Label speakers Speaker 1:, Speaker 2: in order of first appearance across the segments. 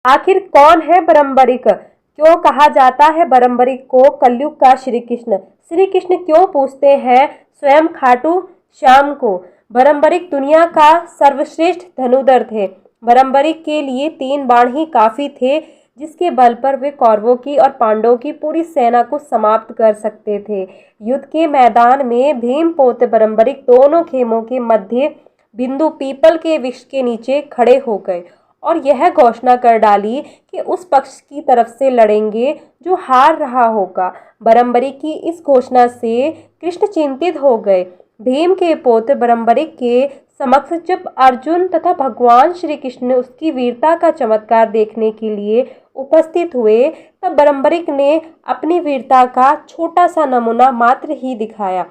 Speaker 1: आखिर कौन है बरम्बरिक? क्यों कहा जाता है बरम्बरिक को कलयुग का श्री कृष्ण? श्री कृष्ण क्यों पूछते हैं स्वयं खाटू श्याम को? बरम्बरिक दुनिया का सर्वश्रेष्ठ धनुर्धर थे। बरम्बरिक के लिए 3 बाण ही काफी थे, जिसके बल पर वे कौरवों की और पांडवों की पूरी सेना को समाप्त कर सकते थे। युद्ध के मैदान में भीम पोत बरम्बरिक दोनों खेमों के मध्य बिंदु पीपल के वृक्ष के नीचे खड़े हो गए और यह घोषणा कर डाली कि उस पक्ष की तरफ से लड़ेंगे जो हार रहा होगा। बरम्बरिक की इस घोषणा से कृष्ण चिंतित हो गए। भीम के पुत्र बरम्बरिक के समक्ष जब अर्जुन तथा भगवान श्री कृष्ण उसकी वीरता का चमत्कार देखने के लिए उपस्थित हुए, तब बरम्बरिक ने अपनी वीरता का छोटा सा नमूना मात्र ही दिखाया।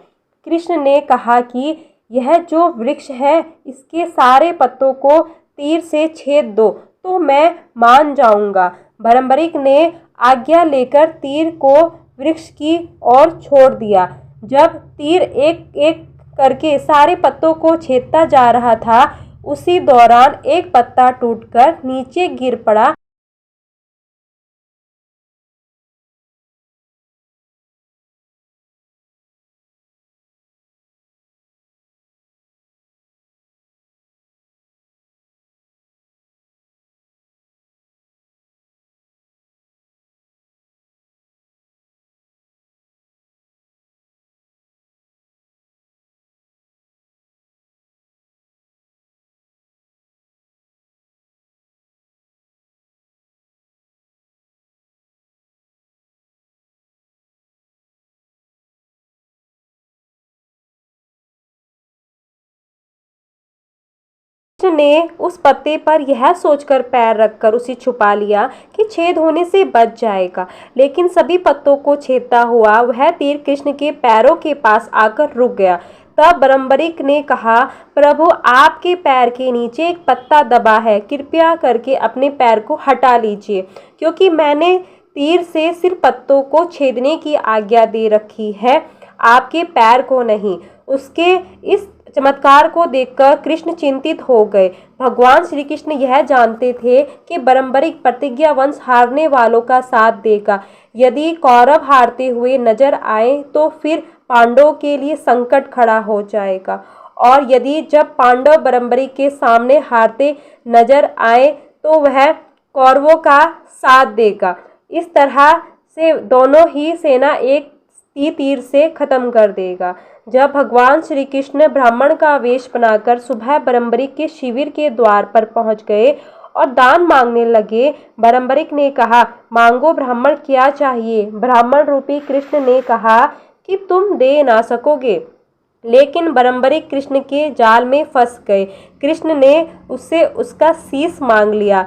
Speaker 1: कृष्ण ने कहा कि यह जो वृक्ष है, इसके सारे पत्तों को तीर से छेद दो तो मैं मान जाऊंगा। बरम्बरिक ने आज्ञा लेकर तीर को वृक्ष की ओर छोड़ दिया। जब तीर एक एक करके सारे पत्तों को छेदता जा रहा था, उसी दौरान एक पत्ता टूटकर नीचे गिर पड़ा। कृष्ण ने उस पत्ते पर यह सोचकर पैर रखकर उसे छुपा लिया कि छेद होने से बच जाएगा, लेकिन सभी पत्तों को छेदता हुआ वह तीर कृष्ण के पैरों के पास आकर रुक गया। तब बरम्बरिक ने कहा, प्रभु, आपके पैर के नीचे एक पत्ता दबा है, कृपया करके अपने पैर को हटा लीजिए, क्योंकि मैंने तीर से सिर्फ पत्तों को छेदने की आज्ञा दे रखी है, आपके पैर को नहीं। उसके इस चमत्कार को देखकर कृष्ण चिंतित हो गए। भगवान श्री कृष्ण यह जानते थे कि बरम्बरिक प्रतिज्ञावंश हारने वालों का साथ देगा। यदि कौरव हारते हुए नजर आए तो फिर पांडवों के लिए संकट खड़ा हो जाएगा, और यदि जब पांडव बरम्बरिक के सामने हारते नजर आए तो वह कौरवों का साथ देगा। इस तरह से दोनों ही सेना एक ही तीर से खत्म कर देगा। जब भगवान श्री कृष्ण ब्राह्मण का वेश बनाकर सुबह बरम्बरिक के शिविर के द्वार पर पहुंच गए और दान मांगने लगे, बरम्बरिक ने कहा, मांगो ब्राह्मण, क्या चाहिए? ब्राह्मण रूपी कृष्ण ने कहा कि तुम दे ना सकोगे। लेकिन बरम्बरिक कृष्ण के जाल में फंस गए। कृष्ण ने उससे उसका शीश मांग लिया।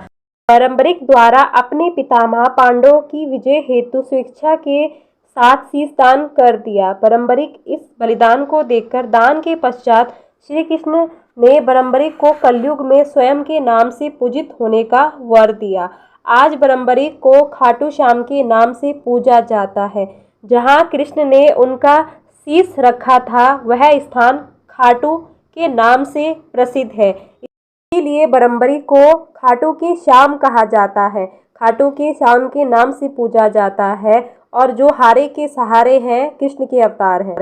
Speaker 1: बरम्बरिक द्वारा अपने पितामह पांडवों की विजय हेतु स्वेच्छा के साथ शीश दान कर दिया। बरम्बरिक इस बलिदान को देखकर दान के पश्चात श्री कृष्ण ने बरम्बरिक को कलयुग में स्वयं के नाम से पूजित होने का वर दिया। आज बरम्बरिक को खाटू श्याम के नाम से पूजा जाता है। जहाँ कृष्ण ने उनका शीश रखा था, वह स्थान खाटू के नाम से प्रसिद्ध है। इसीलिए बरम्बरिक को खाटू के श्याम कहा जाता है। खाटू के श्याम के नाम से पूजा जाता है, और जो हारे के सहारे हैं, कृष्ण के अवतार हैं।